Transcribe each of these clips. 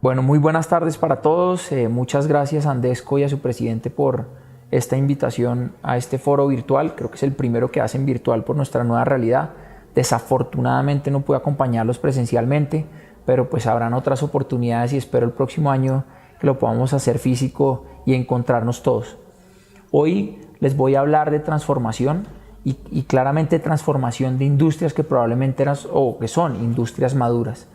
Bueno, muy buenas tardes para todos. Muchas gracias a Andesco y a su presidente por esta invitación a este foro virtual. Creo que es el primero que hacen virtual por nuestra nueva realidad. Desafortunadamente no pude acompañarlos presencialmente, pero pues habrán otras oportunidades y espero el próximo año que lo podamos hacer físico y encontrarnos todos. Hoy les voy a hablar de transformación y claramente transformación de industrias que probablemente eran o que son industrias maduras.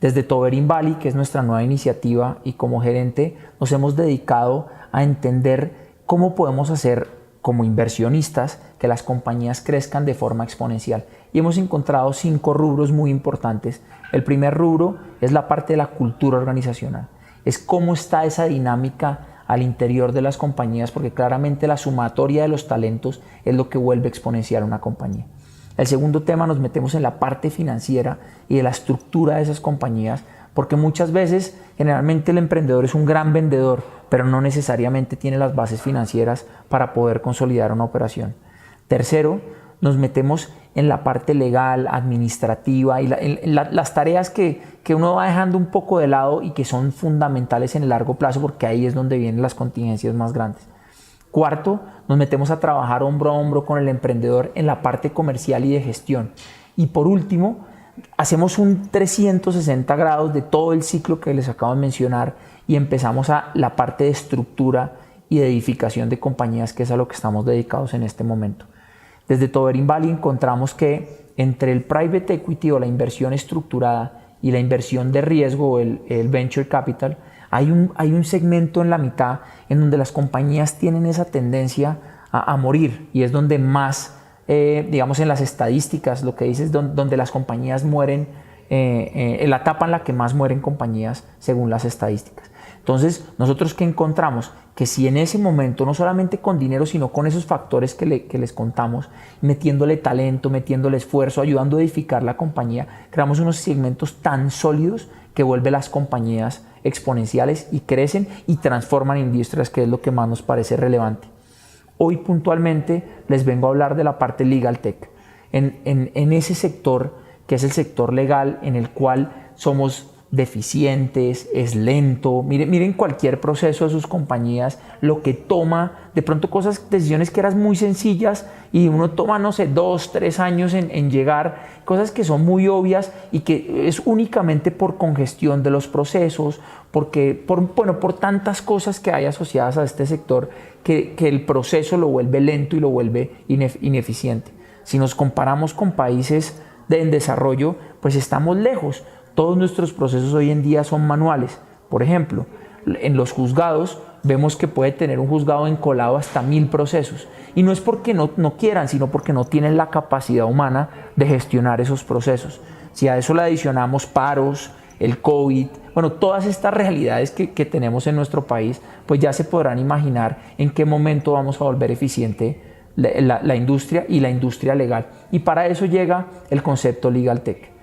Desde Toberín Valley, que es nuestra nueva iniciativa, y como gerente nos hemos dedicado a entender cómo podemos hacer como inversionistas que las compañías crezcan de forma exponencial. Y hemos encontrado 5 rubros muy importantes. El primer rubro es la parte de la cultura organizacional. Es cómo está esa dinámica al interior de las compañías, porque claramente la sumatoria de los talentos es lo que vuelve exponencial una compañía. El segundo tema, nos metemos en la parte financiera y de la estructura de esas compañías, porque muchas veces, generalmente el emprendedor es un gran vendedor, pero no necesariamente tiene las bases financieras para poder consolidar una operación. Tercero, nos metemos en la parte legal, administrativa y las tareas que uno va dejando un poco de lado y que son fundamentales en el largo plazo, porque ahí es donde vienen las contingencias más grandes. Cuarto, nos metemos a trabajar hombro a hombro con el emprendedor en la parte comercial y de gestión. Y por último, hacemos un 360 grados de todo el ciclo que les acabo de mencionar y empezamos a la parte de estructura y de edificación de compañías, que es a lo que estamos dedicados en este momento. Desde Toberín Valley encontramos que entre el private equity o la inversión estructurada y la inversión de riesgo o el venture capital, hay un segmento en la mitad en donde las compañías tienen esa tendencia a morir, y es donde más, digamos, en las estadísticas, lo que dice es donde las compañías mueren, en la etapa en la que más mueren compañías según las estadísticas. Entonces, nosotros ¿qué encontramos? Que si en ese momento, no solamente con dinero, sino con esos factores que les contamos, metiéndole talento, metiéndole esfuerzo, ayudando a edificar la compañía, creamos unos segmentos tan sólidos que vuelve las compañías exponenciales y crecen y transforman industrias, que es lo que más nos parece relevante. Hoy puntualmente les vengo a hablar de la parte Legal Tech, en ese sector que es el sector legal, en el cual somos deficientes, es lento. Miren cualquier proceso de sus compañías, lo que toma, de pronto decisiones que eran muy sencillas y uno toma, no sé, 2, 3 años en llegar, cosas que son muy obvias y que es únicamente por congestión de los procesos, por tantas cosas que hay asociadas a este sector que el proceso lo vuelve lento y lo vuelve ineficiente. Si nos comparamos con países en desarrollo, pues estamos lejos. Todos nuestros procesos hoy en día son manuales. Por ejemplo, en los juzgados vemos que puede tener un juzgado encolado hasta 1000 procesos. Y no es porque no quieran, sino porque no tienen la capacidad humana de gestionar esos procesos. Si a eso le adicionamos paros, el COVID, bueno, todas estas realidades que tenemos en nuestro país, pues ya se podrán imaginar en qué momento vamos a volver eficiente la industria y la industria legal. Y para eso llega el concepto Legal Tech.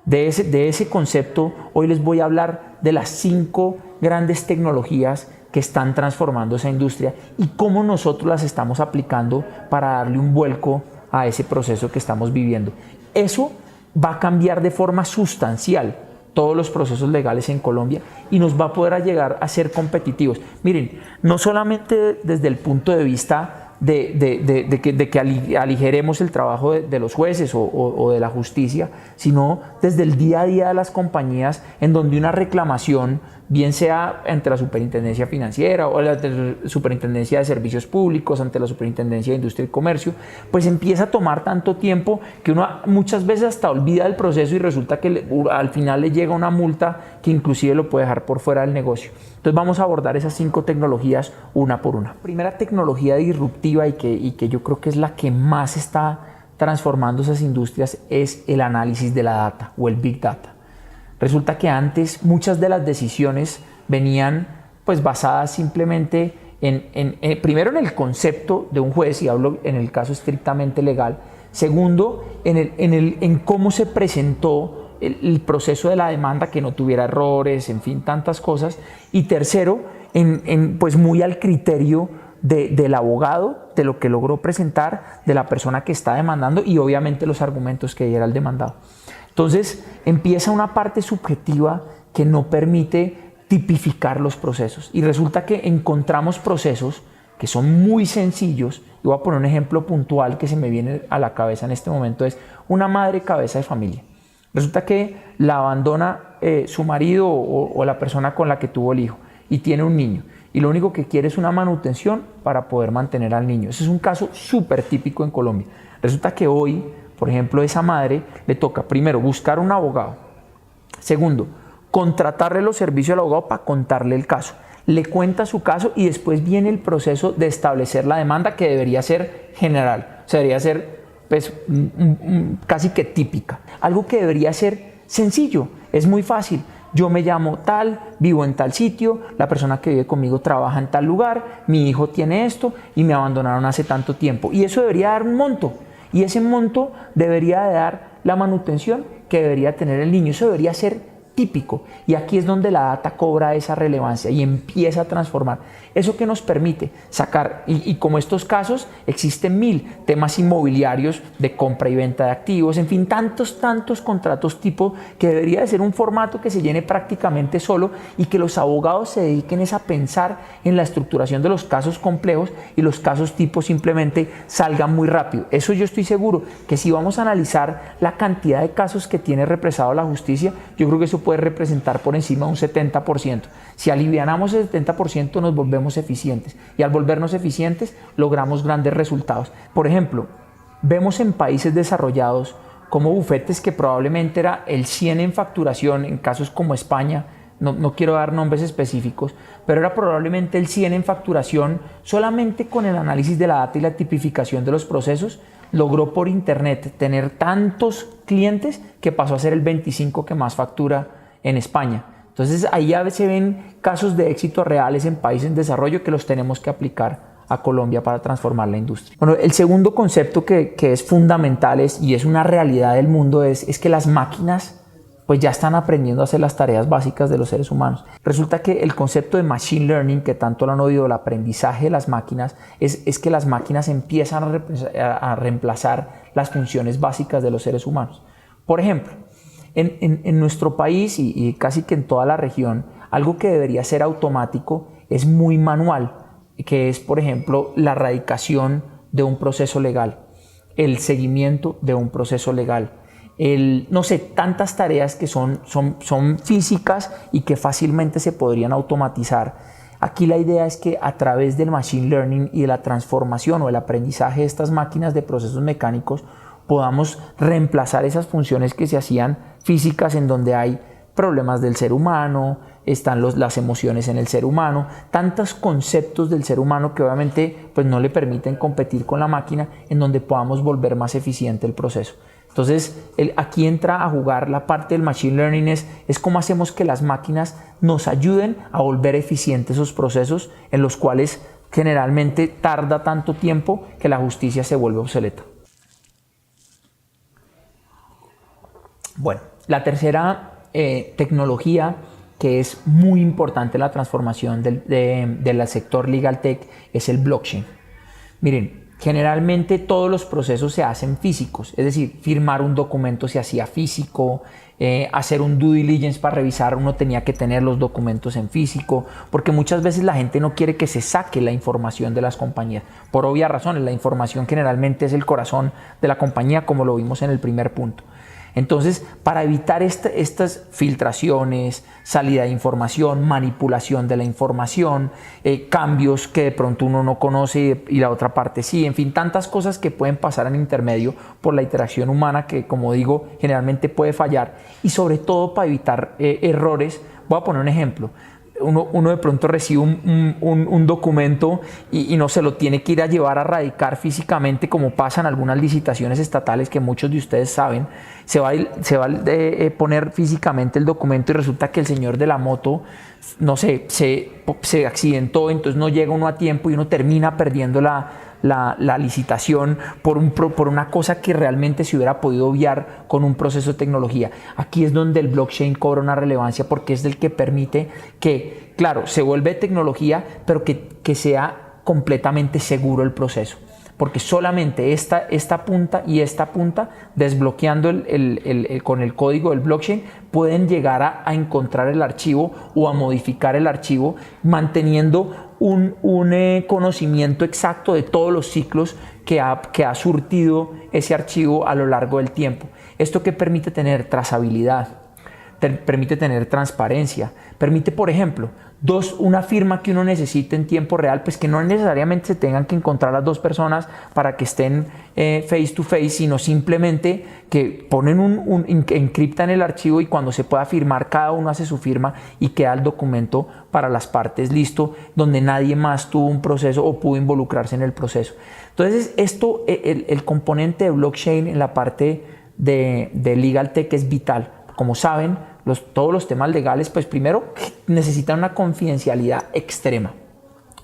De ese concepto, hoy les voy a hablar de las 5 grandes tecnologías que están transformando esa industria y cómo nosotros las estamos aplicando para darle un vuelco a ese proceso que estamos viviendo. Eso va a cambiar de forma sustancial todos los procesos legales en Colombia y nos va a poder llegar a ser competitivos. Miren, no solamente desde el punto de vista de que aligeremos el trabajo de los jueces o de la justicia, sino desde el día a día de las compañías, en donde una reclamación, bien sea ante la Superintendencia Financiera o la Superintendencia de Servicios Públicos, ante la Superintendencia de Industria y Comercio, pues empieza a tomar tanto tiempo que uno muchas veces hasta olvida el proceso y resulta que al final le llega una multa que inclusive lo puede dejar por fuera del negocio. Entonces vamos a abordar esas 5 tecnologías una por una. La primera tecnología disruptiva y que yo creo que es la que más está transformando esas industrias es el análisis de la data o el Big Data. Resulta que antes muchas de las decisiones venían pues basadas simplemente primero en el concepto de un juez, y hablo en el caso estrictamente legal. Segundo, en cómo se presentó el proceso de la demanda, que no tuviera errores, en fin, tantas cosas. Y tercero, pues muy al criterio del abogado, de lo que logró presentar, de la persona que está demandando y obviamente los argumentos que diera el demandado. Entonces empieza una parte subjetiva que no permite tipificar los procesos. Y resulta que encontramos procesos que son muy sencillos. Y voy a poner un ejemplo puntual que se me viene a la cabeza en este momento. Es una madre cabeza de familia. Resulta que la abandona su marido o la persona con la que tuvo el hijo y tiene un niño. Y lo único que quiere es una manutención para poder mantener al niño. Ese es un caso súper típico en Colombia. Resulta que hoy, por ejemplo, a esa madre le toca primero buscar un abogado. Segundo, contratarle los servicios al abogado para contarle el caso. Le cuenta su caso y después viene el proceso de establecer la demanda, que debería ser general. O sea, debería ser pues, casi que típica. Algo que debería ser sencillo. Es muy fácil. Yo me llamo tal, vivo en tal sitio, la persona que vive conmigo trabaja en tal lugar, mi hijo tiene esto y me abandonaron hace tanto tiempo. Y eso debería dar un monto. Y ese monto debería de dar la manutención que debería tener el niño. Eso debería ser típico. Y aquí es donde la data cobra esa relevancia y empieza a transformar. Eso que nos permite sacar, y como estos casos, existen 1000 temas inmobiliarios de compra y venta de activos, en fin, tantos contratos tipo que debería de ser un formato que se llene prácticamente solo y que los abogados se dediquen a pensar en la estructuración de los casos complejos y los casos tipo simplemente salgan muy rápido. Eso yo estoy seguro que si vamos a analizar la cantidad de casos que tiene represado la justicia, yo creo que eso puede representar por encima de un 70%. Si alivianamos el 70%, nos volvemos eficientes. Y al volvernos eficientes, logramos grandes resultados. Por ejemplo, vemos en países desarrollados como bufetes que probablemente era el 100 en facturación, en casos como España, no quiero dar nombres específicos, pero era probablemente el 100 en facturación, solamente con el análisis de la data y la tipificación de los procesos, logró por internet tener tantos clientes que pasó a ser el 25 que más factura en España. Entonces ahí ya se ven casos de éxito reales en países en desarrollo que los tenemos que aplicar a Colombia para transformar la industria. Bueno, el segundo concepto que es fundamental y es una realidad del mundo es que las máquinas pues ya están aprendiendo a hacer las tareas básicas de los seres humanos. Resulta que el concepto de machine learning, que tanto lo han oído, el aprendizaje de las máquinas, es que las máquinas empiezan a reemplazar las funciones básicas de los seres humanos. Por ejemplo, en nuestro país y casi que en toda la región, algo que debería ser automático es muy manual, que es, por ejemplo, la radicación de un proceso legal, el seguimiento de un proceso legal, no sé, tantas tareas que son físicas y que fácilmente se podrían automatizar. Aquí la idea es que a través del machine learning y de la transformación o el aprendizaje de estas máquinas de procesos mecánicos podamos reemplazar esas funciones que se hacían físicas, en donde hay problemas del ser humano, están las emociones en el ser humano, tantos conceptos del ser humano que obviamente pues, no le permiten competir con la máquina, en donde podamos volver más eficiente el proceso. Entonces, aquí entra a jugar la parte del machine learning, es cómo hacemos que las máquinas nos ayuden a volver eficientes esos procesos en los cuales generalmente tarda tanto tiempo que la justicia se vuelve obsoleta. Bueno, la tercera tecnología que es muy importante en la transformación del sector legal tech es el blockchain. Miren, generalmente todos los procesos se hacen físicos, es decir, firmar un documento se hacía físico, hacer un due diligence para revisar, uno tenía que tener los documentos en físico, porque muchas veces la gente no quiere que se saque la información de las compañías, por obvias razones. La información generalmente es el corazón de la compañía, como lo vimos en el primer punto. Entonces, para evitar estas filtraciones, salida de información, manipulación de la información, cambios que de pronto uno no conoce y la otra parte sí, en fin, tantas cosas que pueden pasar en intermedio por la interacción humana que, como digo, generalmente puede fallar, y sobre todo para evitar errores. Voy a poner un ejemplo. Uno de pronto recibe un documento y no se lo tiene que ir a llevar a radicar físicamente, como pasa en algunas licitaciones estatales que muchos de ustedes saben. Se va a poner físicamente el documento y resulta que el señor de la moto, no sé, se accidentó, entonces no llega uno a tiempo y uno termina perdiendo la licitación por una cosa que realmente se hubiera podido obviar con un proceso de tecnología. Aquí es donde el blockchain cobra una relevancia, porque es el que permite que, claro, se vuelve tecnología, pero que sea completamente seguro el proceso. porque solamente esta punta y esta punta, desbloqueando con el código del blockchain, pueden llegar a encontrar el archivo o a modificar el archivo, manteniendo un conocimiento exacto de todos los ciclos que ha surtido ese archivo a lo largo del tiempo. Esto que permite tener trazabilidad, permite tener transparencia, permite, por ejemplo, una firma que uno necesite en tiempo real, pues que no necesariamente se tengan que encontrar las dos personas para que estén face to face, sino simplemente que ponen encriptan el archivo y cuando se pueda firmar, cada uno hace su firma y queda el documento para las partes listo, donde nadie más tuvo un proceso o pudo involucrarse en el proceso. Entonces, el componente de blockchain en la parte de Legal Tech es vital. Como saben, todos los temas legales, pues primero necesitan una confidencialidad extrema,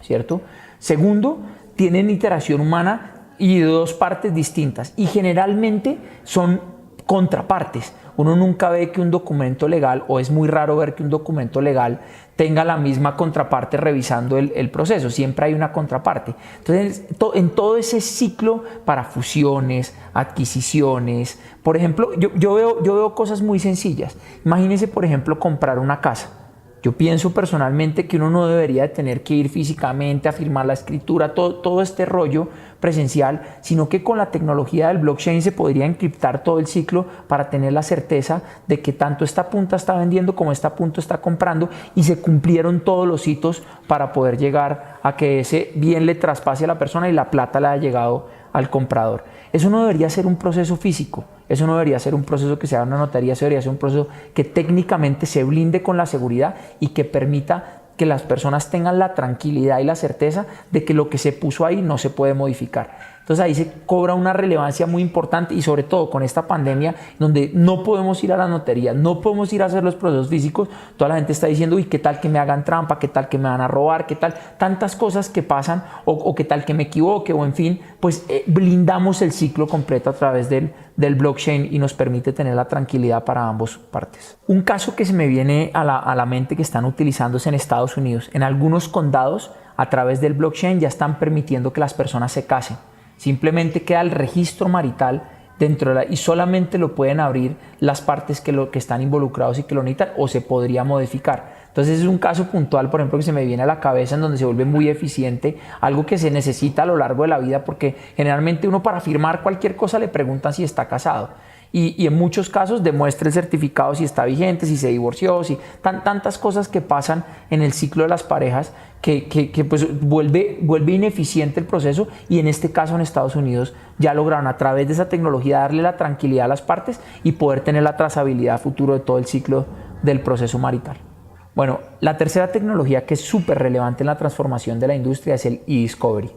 ¿cierto? Segundo, tienen iteración humana y de dos partes distintas y generalmente son contrapartes. Uno nunca ve que un documento legal, o es muy raro ver que un documento legal tenga la misma contraparte revisando el proceso, siempre hay una contraparte. Entonces, en todo ese ciclo para fusiones, adquisiciones, por ejemplo, yo veo cosas muy sencillas. Imagínense, por ejemplo, comprar una casa. Yo pienso personalmente que uno no debería de tener que ir físicamente a firmar la escritura, todo este rollo presencial, sino que con la tecnología del blockchain se podría encriptar todo el ciclo para tener la certeza de que tanto esta punta está vendiendo como esta punta está comprando y se cumplieron todos los hitos para poder llegar a que ese bien le traspase a la persona y la plata le haya llegado al comprador. Eso no debería ser un proceso físico, eso no debería ser un proceso que sea una notaría, eso debería ser un proceso que técnicamente se blinde con la seguridad y que permita que las personas tengan la tranquilidad y la certeza de que lo que se puso ahí no se puede modificar. Entonces ahí se cobra una relevancia muy importante y sobre todo con esta pandemia donde no podemos ir a la notaría, no podemos ir a hacer los procesos físicos, toda la gente está diciendo, uy, qué tal que me hagan trampa, qué tal que me van a robar, qué tal, tantas cosas que pasan o qué tal que me equivoque o en fin, pues blindamos el ciclo completo a través del blockchain y nos permite tener la tranquilidad para ambas partes. Un caso que se me viene a la mente que están utilizándose en Estados Unidos, en algunos condados a través del blockchain ya están permitiendo que las personas se casen. Simplemente queda el registro marital y solamente lo pueden abrir las partes que están involucrados y que lo necesitan o se podría modificar. Entonces es un caso puntual, por ejemplo, que se me viene a la cabeza en donde se vuelve muy eficiente, algo que se necesita a lo largo de la vida porque generalmente uno para firmar cualquier cosa le preguntan si está casado. Y en muchos casos demuestra el certificado si está vigente, si se divorció, tantas cosas que pasan en el ciclo de las parejas que pues vuelve ineficiente el proceso y en este caso en Estados Unidos ya lograron a través de esa tecnología darle la tranquilidad a las partes y poder tener la trazabilidad a futuro de todo el ciclo del proceso marital. Bueno, la tercera tecnología que es súper relevante en la transformación de la industria es el e-discovery.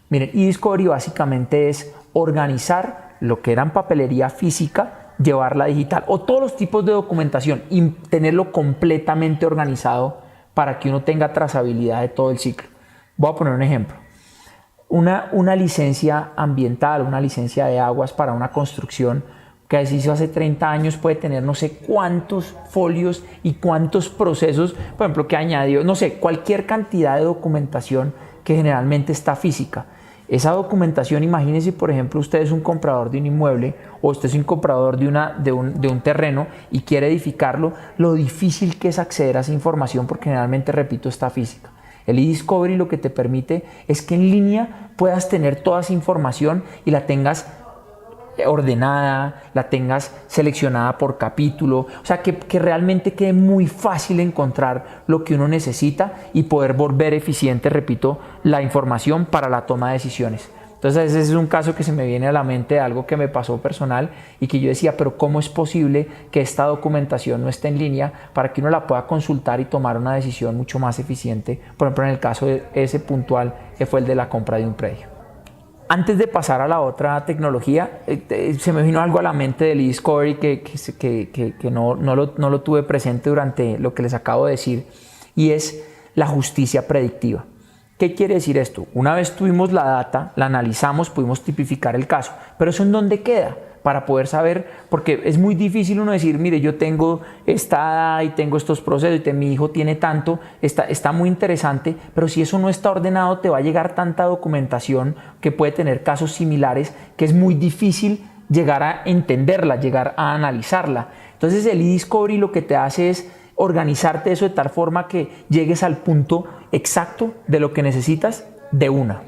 Miren, e-discovery básicamente es organizar lo que era en papelería física, llevarla digital o todos los tipos de documentación y tenerlo completamente organizado para que uno tenga trazabilidad de todo el ciclo. Voy a poner un ejemplo. Una licencia ambiental, una licencia de aguas para una construcción que se hizo hace 30 años puede tener no sé cuántos folios y cuántos procesos, por ejemplo, que añadió, no sé, cualquier cantidad de documentación que generalmente está física. Esa documentación, imagínense, por ejemplo, usted es un comprador de un inmueble o usted es un comprador de un terreno y quiere edificarlo, lo difícil que es acceder a esa información porque generalmente, repito, está física. El e-discovery lo que te permite es que en línea puedas tener toda esa información y la tengas ordenada, la tengas seleccionada por capítulo, o sea, que realmente quede muy fácil encontrar lo que uno necesita y poder volver eficiente, repito, la información para la toma de decisiones. Entonces ese es un caso que se me viene a la mente de algo que me pasó personal y que yo decía, pero ¿cómo es posible que esta documentación no esté en línea para que uno la pueda consultar y tomar una decisión mucho más eficiente? Por ejemplo, en el caso de ese puntual que fue el de la compra de un predio. Antes de pasar a la otra tecnología, se me vino algo a la mente del e-discovery que no lo tuve presente durante lo que les acabo de decir, y es la justicia predictiva. ¿Qué quiere decir esto? Una vez tuvimos la data, la analizamos, pudimos tipificar el caso, pero ¿eso en dónde queda? para poder saber, porque es muy difícil uno decir, mire, yo tengo esta y tengo estos procesos y mi hijo tiene tanto, está muy interesante, pero si eso no está ordenado te va a llegar tanta documentación que puede tener casos similares que es muy difícil llegar a entenderla, llegar a analizarla. Entonces el eDiscovery lo que te hace es organizarte eso de tal forma que llegues al punto exacto de lo que necesitas de una.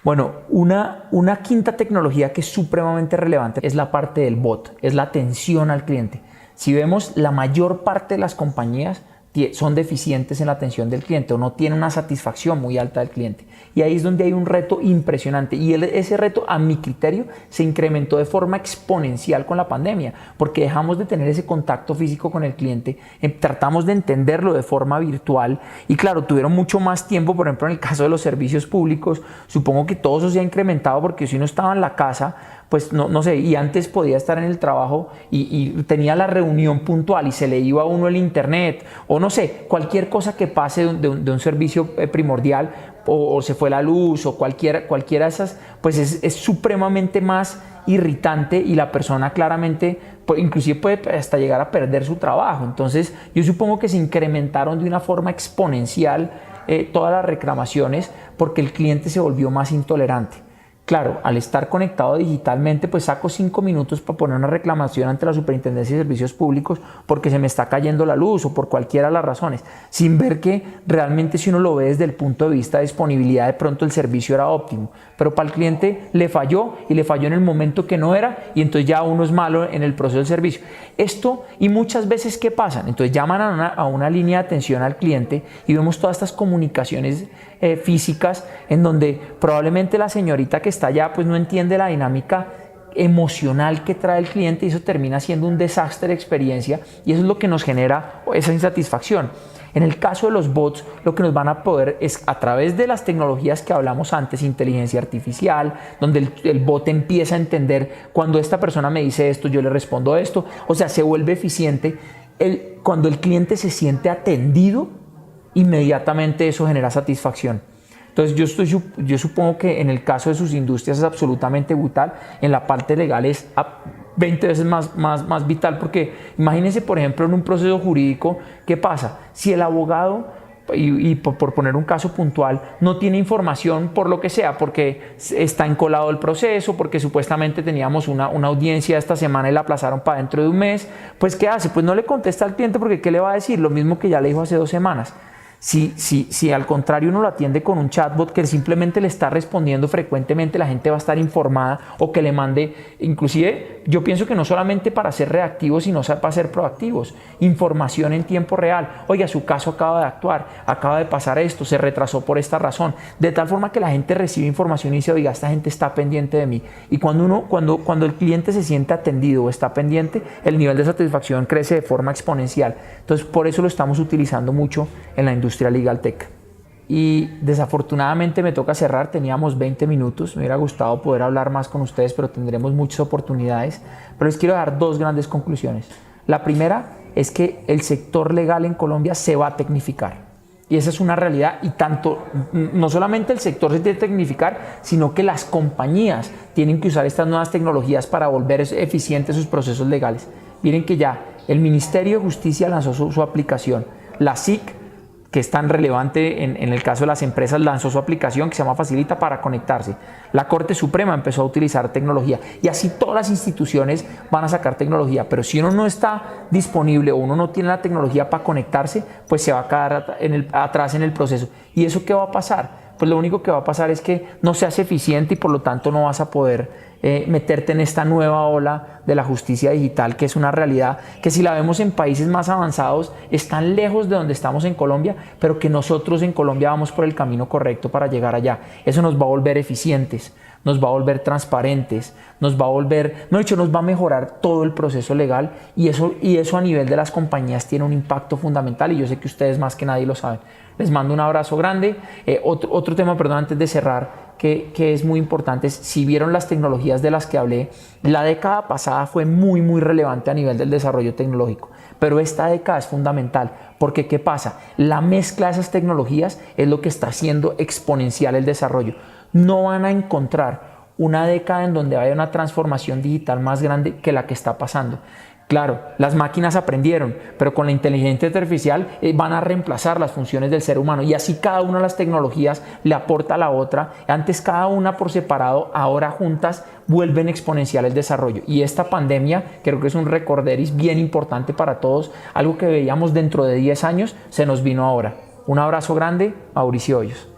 Bueno, una quinta tecnología que es supremamente relevante es la parte del bot, es la atención al cliente. Si vemos, la mayor parte de las compañías son deficientes en la atención del cliente o no tienen una satisfacción muy alta del cliente. Y ahí es donde hay un reto impresionante. Y ese reto, a mi criterio, se incrementó de forma exponencial con la pandemia, porque dejamos de tener ese contacto físico con el cliente, tratamos de entenderlo de forma virtual y claro, tuvieron mucho más tiempo, por ejemplo, en el caso de los servicios públicos, supongo que todo eso se ha incrementado porque si uno estaba en la casa, pues no sé, y antes podía estar en el trabajo y tenía la reunión puntual y se le iba a uno el internet o no sé, cualquier cosa que pase de un servicio primordial o se fue la luz o cualquiera de esas, pues es supremamente más irritante y la persona claramente, pues, inclusive puede hasta llegar a perder su trabajo. Entonces yo supongo que se incrementaron de una forma exponencial todas las reclamaciones porque el cliente se volvió más intolerante. Claro, al estar conectado digitalmente, pues saco 5 minutos para poner una reclamación ante la Superintendencia de Servicios Públicos porque se me está cayendo la luz o por cualquiera de las razones, sin ver que realmente si uno lo ve desde el punto de vista de disponibilidad, de pronto el servicio era óptimo, pero para el cliente le falló y le falló en el momento que no era y entonces ya uno es malo en el proceso del servicio. Esto y muchas veces, ¿qué pasa? Entonces llaman a una línea de atención al cliente y vemos todas estas comunicaciones físicas en donde probablemente la señorita que está allá pues no entiende la dinámica emocional que trae el cliente y eso termina siendo un desastre de experiencia y eso es lo que nos genera esa insatisfacción. En el caso de los bots, lo que nos van a poder es a través de las tecnologías que hablamos antes, inteligencia artificial, donde el bot empieza a entender cuando esta persona me dice esto, yo le respondo esto, o sea, se vuelve eficiente. Cuando el cliente se siente atendido, inmediatamente eso genera satisfacción. Entonces yo supongo que en el caso de sus industrias es absolutamente brutal, en la parte legal es 20 veces más vital, porque imagínense por ejemplo en un proceso jurídico, ¿qué pasa? Si el abogado, y por poner un caso puntual, no tiene información por lo que sea, porque está encolado el proceso, porque supuestamente teníamos una audiencia esta semana y la aplazaron para dentro de un mes, pues ¿qué hace? Pues no le contesta al cliente porque ¿qué le va a decir? Lo mismo que ya le dijo hace 2 semanas. Si al contrario uno lo atiende con un chatbot que simplemente le está respondiendo frecuentemente, la gente va a estar informada o que le mande, inclusive yo pienso que no solamente para ser reactivos, sino para ser proactivos, información en tiempo real. Oiga, su caso acaba de actuar, acaba de pasar esto, se retrasó por esta razón, de tal forma que la gente recibe información y dice, oiga, esta gente está pendiente de mí. Y cuando el cliente se siente atendido o está pendiente, el nivel de satisfacción crece de forma exponencial. Entonces por eso lo estamos utilizando mucho en la industria Legal Tech. Y desafortunadamente me toca cerrar, teníamos 20 minutos, me hubiera gustado poder hablar más con ustedes, pero tendremos muchas oportunidades. Pero les quiero dar 2 grandes conclusiones. La primera es que el sector legal en Colombia se va a tecnificar. Y esa es una realidad y no solamente el sector se tiene que tecnificar, sino que las compañías tienen que usar estas nuevas tecnologías para volver eficientes sus procesos legales. Miren que ya el Ministerio de Justicia lanzó su aplicación, la SIC, que es tan relevante en el caso de las empresas, lanzó su aplicación que se llama Facilita para conectarse. La Corte Suprema empezó a utilizar tecnología y así todas las instituciones van a sacar tecnología, pero si uno no está disponible o uno no tiene la tecnología para conectarse, pues se va a quedar atrás en el proceso. ¿Y eso qué va a pasar? Pues lo único que va a pasar es que no seas eficiente y por lo tanto no vas a poder meterte en esta nueva ola de la justicia digital, que es una realidad que si la vemos en países más avanzados están lejos de donde estamos en Colombia, pero que nosotros en Colombia vamos por el camino correcto para llegar allá. Eso nos va a volver eficientes, nos va a volver transparentes, nos va a mejorar todo el proceso legal y eso a nivel de las compañías tiene un impacto fundamental y yo sé que ustedes más que nadie lo saben. Les mando un abrazo grande. Otro tema, perdón, antes de cerrar, que es muy importante, es, si vieron las tecnologías de las que hablé, la década pasada fue muy relevante a nivel del desarrollo tecnológico, pero esta década es fundamental, porque ¿qué pasa? La mezcla de esas tecnologías es lo que está haciendo exponencial el desarrollo. No van a encontrar una década en donde haya una transformación digital más grande que la que está pasando. Claro, las máquinas aprendieron, pero con la inteligencia artificial van a reemplazar las funciones del ser humano y así cada una de las tecnologías le aporta a la otra. Antes cada una por separado, ahora juntas vuelven exponencial el desarrollo. Y esta pandemia creo que es un recorderis bien importante para todos. Algo que veíamos dentro de 10 años se nos vino ahora. Un abrazo grande, Mauricio Hoyos.